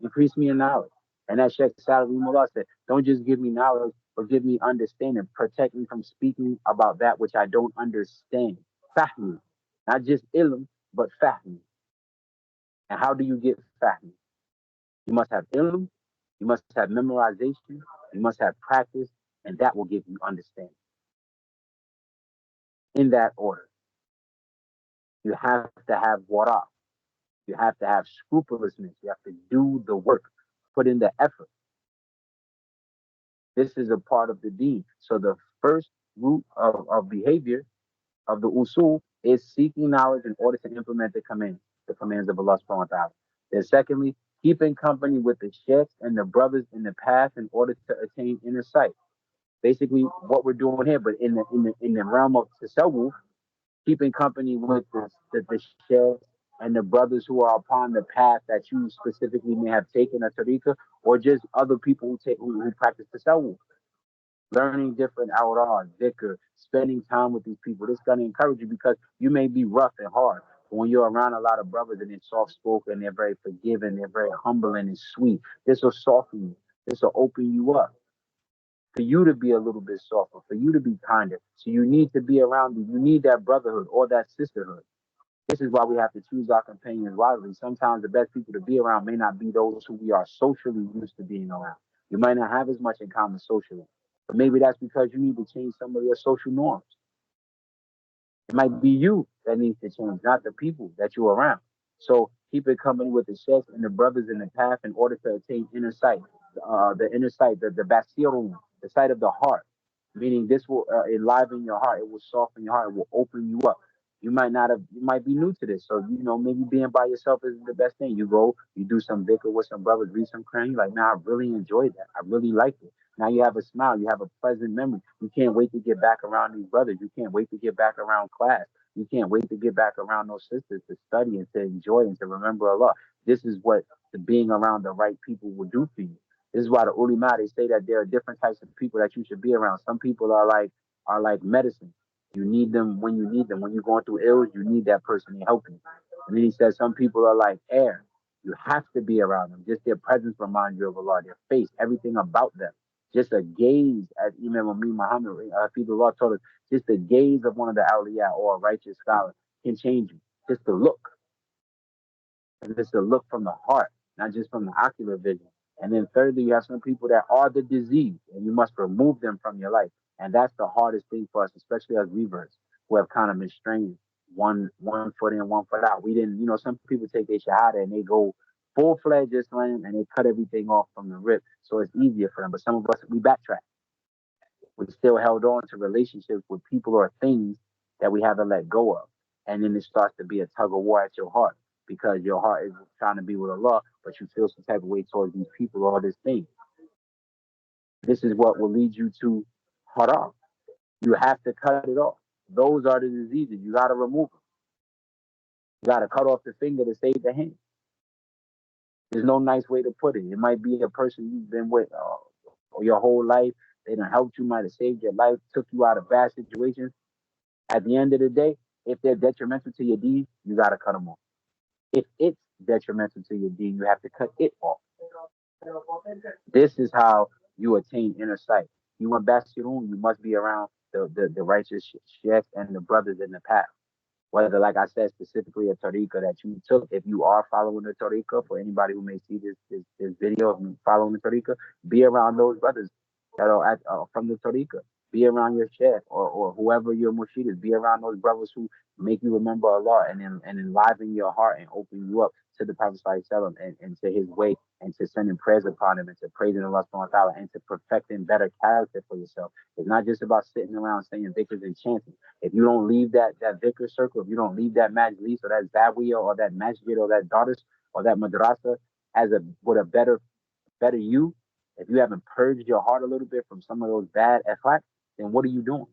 Increase me in knowledge. And that Sheikh Salih Mullah said, don't just give me knowledge, but give me understanding. Protect me from speaking about that which I don't understand. Fahmi. Not just ilm, but fahmi. And how do you get fahmi? You must have ilm, you must have memorization, you must have practice, and that will give you understanding. In that order, you have to have wara. You have to have scrupulousness. You have to do the work, put in the effort. This is a part of the deen. So the first root of behavior of the usul is seeking knowledge in order to implement the commands of Allah subhanahu wa ta'ala. Then secondly, keeping company with the sheikhs and the brothers in the path in order to attain inner sight. Basically what we're doing here, but in the realm of tasawwuf, keeping company with the sheikhs and the brothers who are upon the path that you specifically may have taken a tariqa, or just other people who practice tasawwuf. Learning different awrad, dhikr, spending time with these people. This is going to encourage you because you may be rough and hard. But when you're around a lot of brothers and they're soft spoken, they're very forgiving, they're very humbling and sweet, this will soften you. This will open you up for you to be a little bit softer, for you to be kinder. So you need to be around you. You need that brotherhood or that sisterhood. This is why we have to choose our companions wisely. Sometimes the best people to be around may not be those who we are socially used to being around. You might not have as much in common socially, but maybe that's because you need to change some of your social norms. It might be you that needs to change, not the people that you're around. So keep it coming with the sheikhs and the brothers in the path in order to attain inner sight. The inner sight, the basirun, the sight of the heart. Meaning this will enliven your heart. It will soften your heart. It will open you up. You might not have, you might be new to this. So, maybe being by yourself isn't the best thing. You go, you do some dhikr with some brothers, read some Quran. You're like, nah, I really enjoyed that. I really liked it. Now you have a smile. You have a pleasant memory. You can't wait to get back around these brothers. You can't wait to get back around class. You can't wait to get back around those sisters to study and to enjoy and to remember Allah. This is what the being around the right people will do for you. This is why the ulama, they say that there are different types of people that you should be around. Some people are like medicine. You need them when you need them. When you're going through ills, you need that person to help you. And then he says some people are like air. You have to be around them. Just their presence reminds you of Allah, their face, everything about them. Just a gaze at Imam Amin Muhammad, Allah told us, just the gaze of one of the awliya or a righteous scholar can change you. Just the look. And it's a look from the heart, not just from the ocular vision. And then thirdly, you have some people that are the disease, and you must remove them from your life. And that's the hardest thing for us, especially as reverts who have kind of been strained one foot in, one foot out. We didn't, some people take their shahada and they go full-fledged Islam and they cut everything off from the rip, so it's easier for them. But some of us, we backtrack. We still held on to relationships with people or things that we haven't let go of. And then it starts to be a tug of war at your heart. because your heart is trying to be with Allah, but you feel some type of way towards these people or this thing. This is what will lead you to haram. You have to cut it off. Those are the diseases. You got to remove them. You got to cut off the finger to save the hand. There's no nice way to put it. It might be a person you've been with your whole life. They done helped you, might have saved your life, took you out of bad situations. At the end of the day, if they're detrimental to your deed, you got to cut them off. If it's detrimental to your deed, you have to cut it off. This is how you attain inner sight. You want Basirun, you must be around the righteous sheikhs and the brothers in the path. Whether, like I said, specifically a Tariqa that you took, if you are following the Tariqa, for anybody who may see this video of me following the Tariqa, be around those brothers that are from the Tariqa. Be around your sheikh or whoever your murshid is. Be around those brothers who make you remember Allah and enliven your heart and open you up to the Prophet ﷺ and to his way and to sending prayers upon him and to praising Allah subhanahu wa ta'ala and to perfecting better character for yourself. It's not just about sitting around saying dhikrs and chanting. If you don't leave that dhikr circle, if you don't leave that majlis or that zawiya or that masjid or that daughters or that madrasa as a with a better you, if you haven't purged your heart a little bit from some of those bad akhlaq, then what are you doing?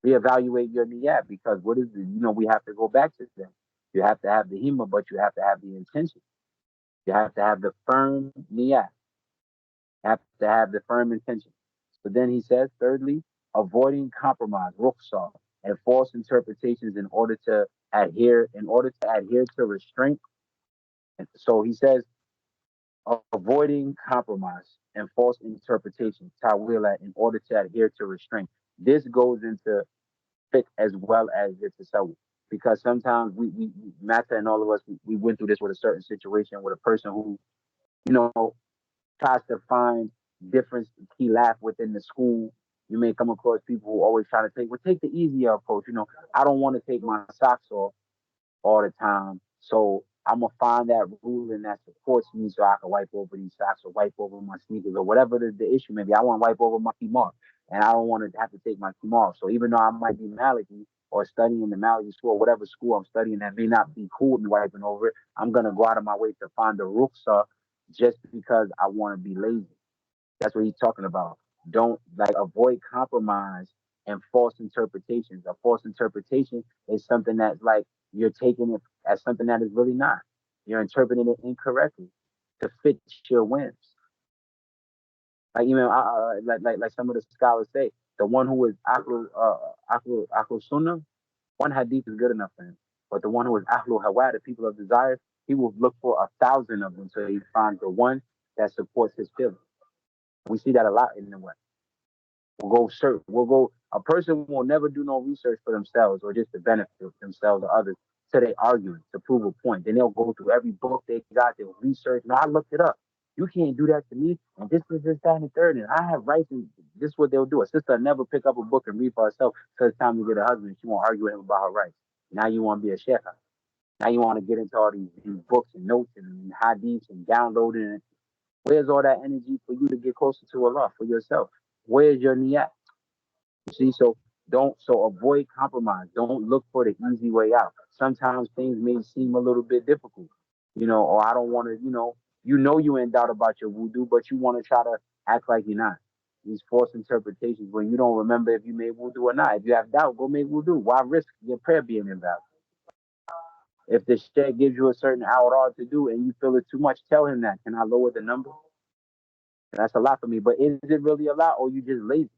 Reevaluate your niyat, because what is it? We have to go back to them. You have to have the himma, but you have to have the intention. You have to have the firm niyat. You have to have the firm intention. So then he says, thirdly, avoiding compromise, rukhsah, and false interpretations in order to adhere to restraint. And so he says, avoiding compromise and false interpretation, ta'wilat, in order to adhere to restraint. This goes into fiqh as well as the tasawwuf, because sometimes we Mata and all of us, we went through this with a certain situation with a person who, you know, tries to find different khilaf within the school. You may come across people who always try to take the easier approach. I don't want to take my socks off all the time, so I'm gonna find that ruling that supports me so I can wipe over these socks or wipe over my sneakers or whatever the issue may be. I want to wipe over my kimar, and I don't want to have to take my kimar off. So even though I might be Maliki or studying the Maliki school or whatever school I'm studying that may not be cool with me wiping over it, I'm gonna go out of my way to find the rukhsah just because I want to be lazy. That's what he's talking about. Don't avoid compromise and false interpretations. A false interpretation is something that's like you're taking it as something that is really not. You're interpreting it incorrectly to fit your whims. Like some of the scholars say, the one who is aklu sunnah, one hadith is good enough for him. But the one who is ahlu hawa, the people of desire, he will look for 1,000 of them until he finds the one that supports his feelings. We see that a lot in the West. We'll go search. A person will never do no research for themselves or just to benefit themselves or others. So they argue to prove a point. Then they'll go through every book they got. They'll research. No, I looked it up. You can't do that to me. And this, that, and the third. And I have rights. And this is what they'll do. A sister will never pick up a book and read for herself till it's time to get a husband. She won't argue with him about her rights. Now you want to be a sheikh. Now you want to get into all these books and notes and hadiths and downloading. Where's all that energy for you to get closer to Allah for yourself? Where's your niyat? You see, so avoid compromise. Don't look for the easy way out. Sometimes things may seem a little bit difficult, or I don't want to, you're in doubt about your wudu, but you want to try to act like you're not. These false interpretations when you don't remember if you made wudu or not. If you have doubt, go make wudu. Why risk your prayer being invalid? If the sheikh gives you a certain hour to do and you feel it too much, tell him that. Can I lower the number? That's a lot for me. But is it really a lot, or you just lazy?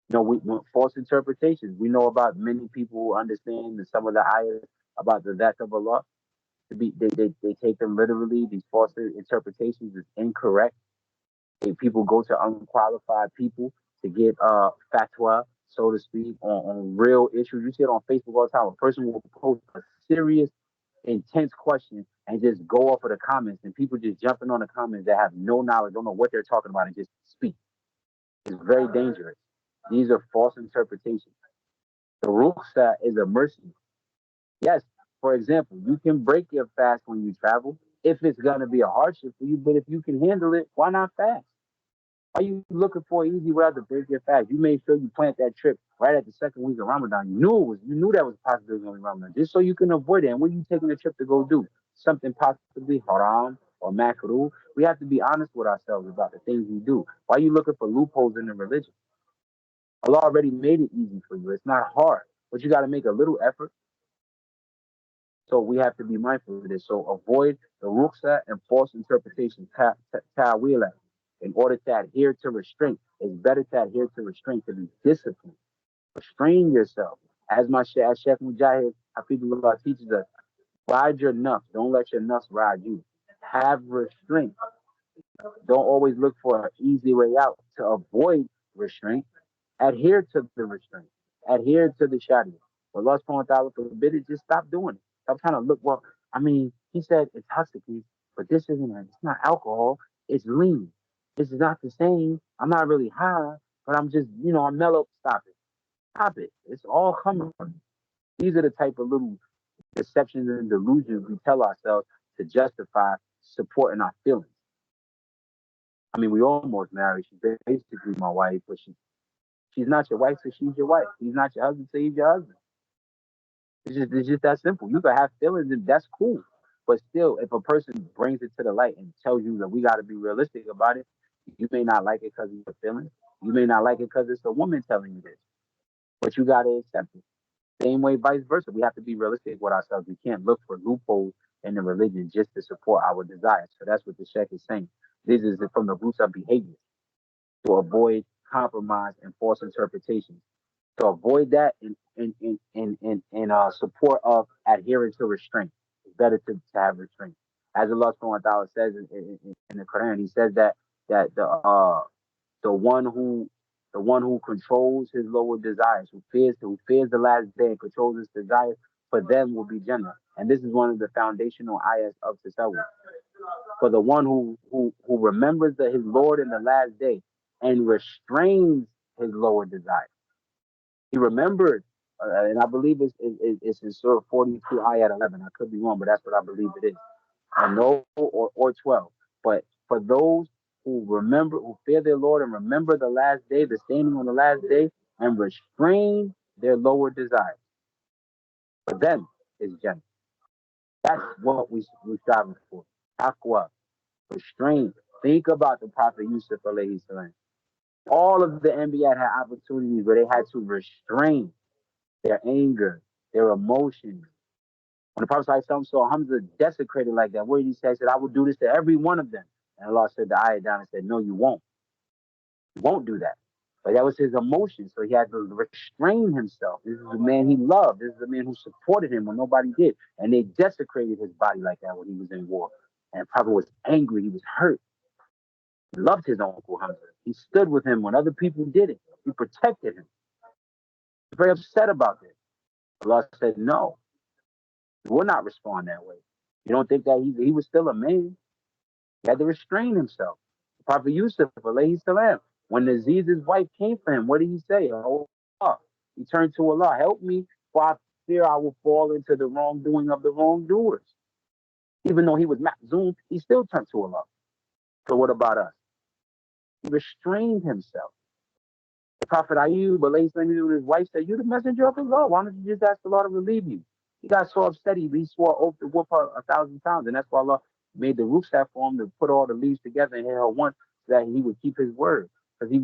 We false interpretations. We know about many people who understand some of the ayahs about the that of Allah. They take them literally. These false interpretations is incorrect. People go to unqualified people to get fatwa, so to speak, on real issues. You see it on Facebook all the time. A person will post a serious, intense question and just go off of the comments, and people just jumping on the comments that have no knowledge, don't know what they're talking about, and just speak. It's very dangerous. These are false interpretations. The rukhsah is a mercy. Yes, for example, you can break your fast when you travel if it's going to be a hardship for you, but if you can handle it, why not fast? Why you looking for an easy way out to break your fast? You made sure you plant that trip right at the second week of Ramadan. You knew that was a possibility of Ramadan, just so you can avoid it. And what are you taking the trip to go do? Something possibly haram or makruh. We have to be honest with ourselves about the things we do. Why are you looking for loopholes in the religion? Allah already made it easy for you. It's not hard, but you got to make a little effort. So we have to be mindful of this. So avoid the ruqsa and false interpretation, ta'wila. In order to adhere to restraint, it's better to adhere to restraint, to be disciplined. Restrain yourself. As Sheikh Mujahid Hafidullah teaches us, ride your nafs. Don't let your nafs ride you. Have restraint. Don't always look for an easy way out. To avoid restraint, adhere to the restraint. Adhere to the sharia. But Allah subhanahu wa ta'ala forbid it, just stop doing it. Stop trying to look, well, I mean, he said it's husky, but this isn't it's not alcohol, it's lean. It's not the same. I'm not really high, but I'm just, I'm mellow. Stop it. Stop it. It's all coming. These are the type of little deceptions and delusions we tell ourselves to justify supporting our feelings. I mean, we almost married. She's basically my wife, but she's not your wife, so she's your wife. He's not your husband, so he's your husband. It's just that simple. You can have feelings, and that's cool. But still, if a person brings it to the light and tells you that we got to be realistic about it, you may not like it because of your feelings. You may not like it because it's a woman telling you this. But you got to accept it. Same way, vice versa. We have to be realistic with ourselves. We can't look for loopholes in the religion just to support our desires. So that's what the Sheikh is saying. This is from the roots of behavior to avoid compromise and false interpretations. To avoid that in support of adhering to restraint. It's better to have restraint. As Allah subhanahu wa ta'ala says in the Quran, he says that the one who controls his lower desires, who fears the last day and controls his desires, for them will be Jannah. And this is one of the foundational ayahs of Tasawwuf. For the one who remembers his Lord in the last day and restrains his lower desires. He remembered, and I believe it's in Surah 42, ayat 11. I could be wrong, but that's what I believe it is. I know, or 12. But for those who fear their Lord and remember the last day, the standing on the last day, and restrain their lower desires, for them is Jannah. That's what we're striving for. Taqwa, restraint. Think about the Prophet Yusuf alayhi salam. All of the Anbiya had opportunities where they had to restrain their anger, their emotions. When the Prophet saw Hamza desecrated like that, what did he say? He said, I will do this to every one of them. And Allah said the ayah down and said, no, you won't. You won't do that. But that was his emotion. So he had to restrain himself. This is the man he loved. This is the man who supported him when nobody did. And they desecrated his body like that when he was in war. And the Prophet was angry. He was hurt. He loved his uncle Hamza. He stood with him when other people did it. He protected him. He was very upset about this. Allah said, no, he will not respond that way. You don't think that he was still a man? He had to restrain himself. The Prophet Yusuf, alayhi salam, when Aziz's wife came for him, what did he say? Oh, Allah. He turned to Allah, help me, for I fear I will fall into the wrongdoing of the wrongdoers. Even though he was Mahzoom, he still turned to Allah. So what about us? He restrained himself. The Prophet Ayub, his wife said, you're the messenger of Allah. Why don't you just ask Allah to relieve you? He got so upset, he swore oath to whoop her 1,000 times. And that's why Allah made the rukhsah for him to put all the leaves together and hit her once so that he would keep his word. Because he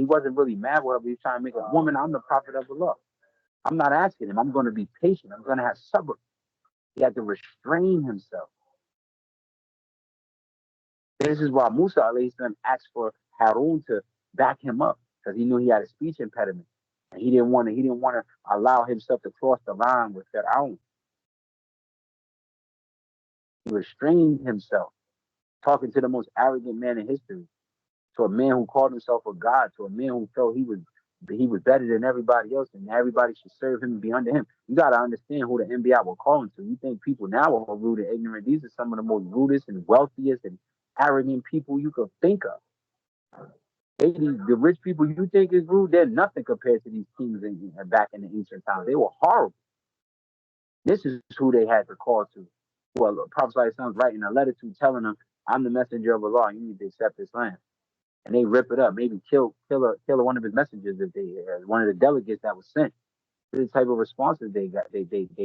wasn't really mad with her, but he was trying to make a woman, I'm the prophet of Allah. I'm not asking him. I'm going to be patient. I'm going to have sabr. He had to restrain himself. This is why Musa alayhi salam asked for Harun to back him up because he knew he had a speech impediment. And he didn't want to allow himself to cross the line with Fir'aun. He restrained himself, talking to the most arrogant man in history, to a man who called himself a god, to a man who felt he was better than everybody else and everybody should serve him and be under him. You got to understand who the NBA were calling to. You think people now are rude and ignorant. These are some of the most rudest and wealthiest and arrogant people you could think of. The rich people you think is rude, they're nothing compared to these kings back in the ancient times. They were horrible. This is who they had to call to. Well, Prophet Sallallahu writing a letter to telling them, I'm the messenger of Allah. You need to accept Islam. and they rip it up, maybe kill one of his messengers if they one of the delegates that was sent. The type of responses they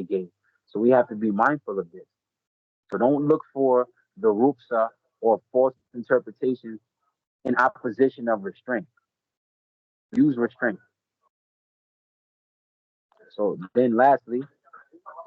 gave. So we have to be mindful of this. So don't look for the ruksa or false interpretations in opposition of restraint. Use restraint. So then lastly,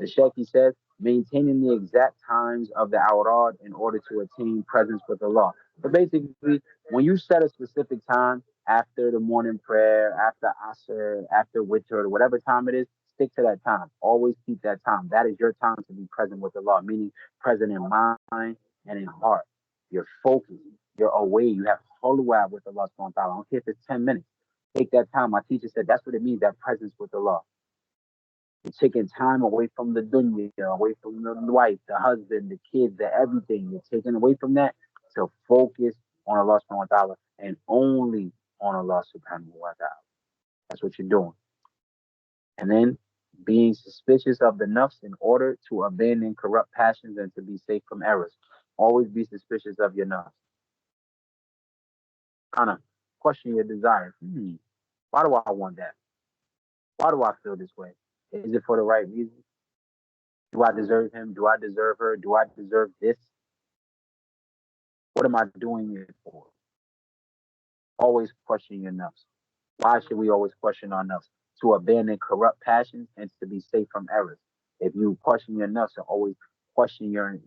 the Sheikh says, maintaining the exact times of the awrad in order to attain presence with Allah. So basically, when you set a specific time after the morning prayer, after Asr, after Witr, whatever time it is, stick to that time. Always keep that time. That is your time to be present with Allah, meaning present in mind and in heart. You're focused. You're away. You have hulwa with Allah subhanahu wa ta'ala. I don't care if it's 10 minutes. Take that time. My teacher said that's what it means, that presence with Allah. You're taking time away from the dunya, away from the wife, the husband, the kids, the everything. You're taking away from that to focus on Allah subhanahu wa ta'ala and only on Allah subhanahu wa ta'ala. That's what you're doing. And then being suspicious of the nafs in order to abandon corrupt passions and to be safe from errors. Always be suspicious of your nafs. Kind of question your desires. Why do I want that? Why do I feel this way? Is it for the right reason? Do I deserve him? Do I deserve her? Do I deserve this? What am I doing it for? Always question your nafs. Why should we always question our nafs? To abandon corrupt passions and to be safe from errors. If you question your nafs and always question your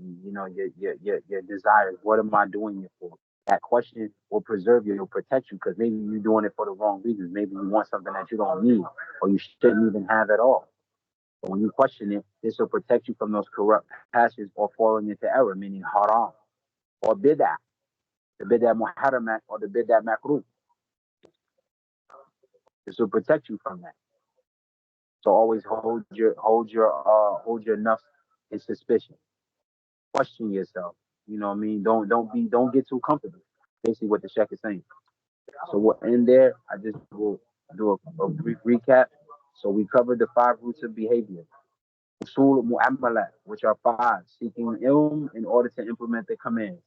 desires, what am I doing it for? That question will preserve you, it'll protect you because maybe you're doing it for the wrong reasons. Maybe you want something that you don't need or you shouldn't even have at all. But when you question it, this will protect you from those corrupt passions or falling into error, meaning haram or bid'ah, the bid'ah muharramat or the bid'ah makruh. This will protect you from that. So always hold your nafs in suspicion. Question yourself. You know what I mean? Don't get too comfortable. Basically what the Sheikh is saying. So we'll end there. I just will do a brief recap. So we covered the 5 roots of behavior. Usul mu'amalat, which are 5, seeking ilm in order to implement the commands.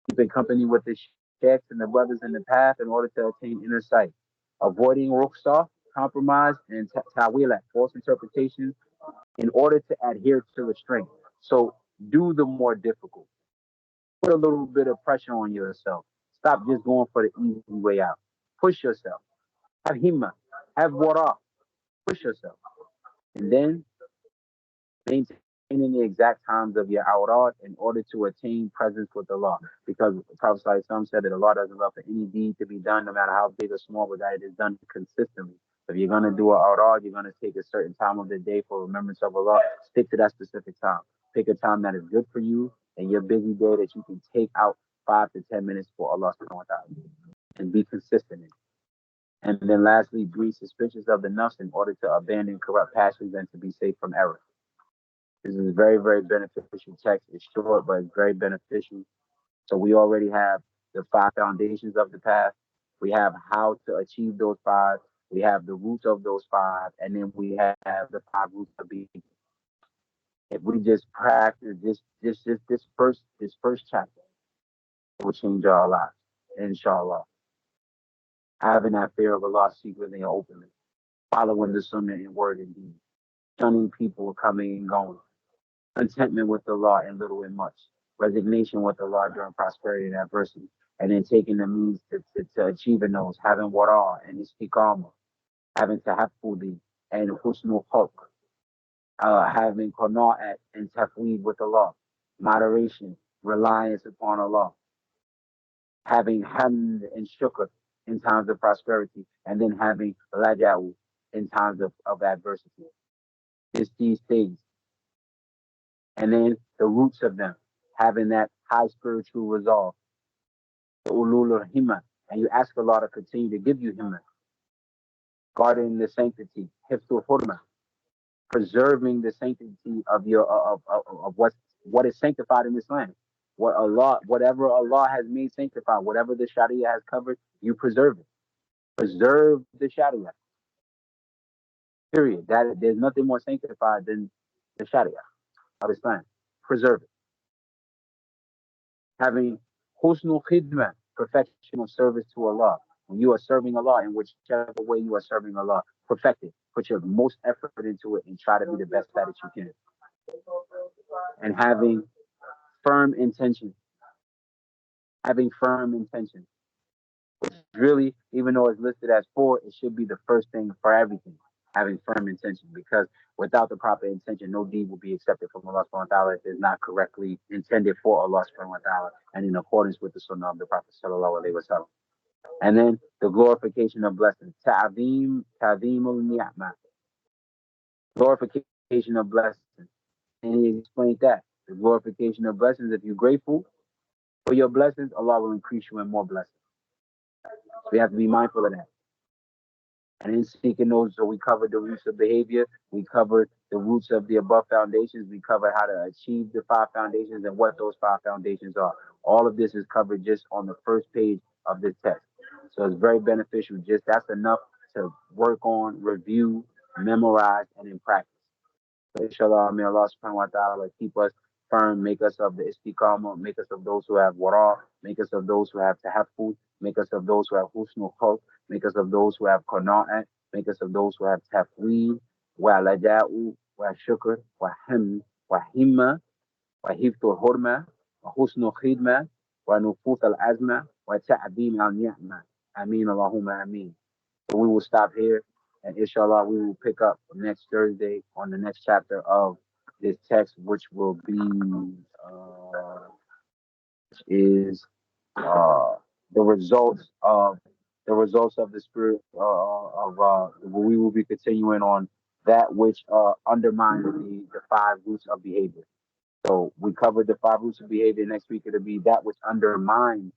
Keeping company with the sheikhs and the brothers in the path in order to attain inner sight. Avoiding rukhsah, compromise, and tawilat, false interpretations, in order to adhere to restraint. So do the more difficult. Put a little bit of pressure on yourself. Stop just going for the easy way out. Push yourself. Have himma. Have wara. Push yourself. And then maintaining the exact times of your awrad in order to attain presence with Allah. Because the Prophet ﷺ said that Allah doesn't love for any deed to be done, no matter how big or small, but that it is done consistently. If you're going to do an awrad, you're going to take a certain time of the day for remembrance of Allah. Stick to that specific time. Pick a time that is good for you and your busy day that you can take out 5 to 10 minutes for Allah subhanahu wa ta'ala and be consistent in it. And then lastly, be suspicious of the nafs in order to abandon corrupt passions and to be safe from error. This is very, very beneficial text. It's short, but it's very beneficial. So we already have the 5 foundations of the path. We have how to achieve those 5. We have the roots of those 5, and then we have the 5 roots of being. If we just practice this first chapter, it will change our lives, inshallah. Having that fear of Allah secretly and openly, following the sunnah in word and deed, shunning people coming and going, contentment with Allah in little and much, resignation with Allah during prosperity and adversity, and then taking the means to achieving those, having wara and istiqamah, having tahaffudi and husnul khulq, having qana'at and tafweed with Allah, moderation, reliance upon Allah, having hamd and shukr in times of prosperity, and then having laja'u in times of adversity. It's these things. And then the roots of them, having that high spiritual resolve, the ulul himma, and you ask Allah to continue to give you himma, guarding the sanctity, hiftul hurma, preserving the sanctity of your of what is sanctified in this land. Whatever Allah has made sanctified, whatever the Sharia has covered, you preserve it. Preserve the Sharia. Period. That there's nothing more sanctified than the Sharia of Islam. Preserve it. Having husnul khidmah, perfection of service to Allah. When you are serving Allah in whichever way you are serving Allah, perfect it. Put your most effort into it and try to be the best at it you can. And firm intention, having firm intention. Really, even though it's listed as four, it should be the first thing for everything. Having firm intention, because without the proper intention, no deed will be accepted from Allah subhanahu wa ta'ala if it's not correctly intended for Allah subhanahu wa ta'ala and in accordance with the sunnah of the Prophet sallallahu alaihi wasallam. And then the glorification of blessings. Ta'zeemul ni'mah. Glorification of blessings. And he explained that. The glorification of blessings, if you're grateful for your blessings, Allah will increase you in more blessings. So we have to be mindful of that. And in seeking those, so we covered the roots of behavior, we covered the roots of the above foundations, we covered how to achieve the five foundations and what those five foundations are. All of this is covered just on the first page of this text. So it's very beneficial. Just that's enough to work on, review, memorize, and in practice. So inshallah, may Allah subhanahu wa ta'ala keep us firm, make us of the istiqamah, make us of those who have wara, make us of those who have tahaffuz, make us of those who have husnul khulq, make us of those who have qana'at, make us of those who have tafweed, wa laja'u, wa shukr, wa himma, wa hiftul hurma, wa husnul khidma, wa nufut al-azma, wa ta'bim al-ni'ma. Ameen, Allahumma ameen. So we will stop here, and inshallah, we will pick up next Thursday on the next chapter of this text, which will be is the results of the spirit of we will be continuing on that which undermines the five roots of behavior. So we covered the five roots of behavior. Next week it'll be that which undermines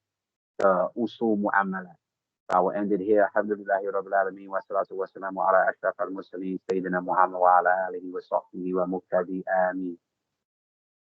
the usul mu'amala. I will end it here. Alhamdulillahi Rabbil Alameen wa salatu wa salamu ala ashraf al-mursaleen Sayyidina Muhammad wa ala alihi wa sahbihi wa muqtadi. Ameen.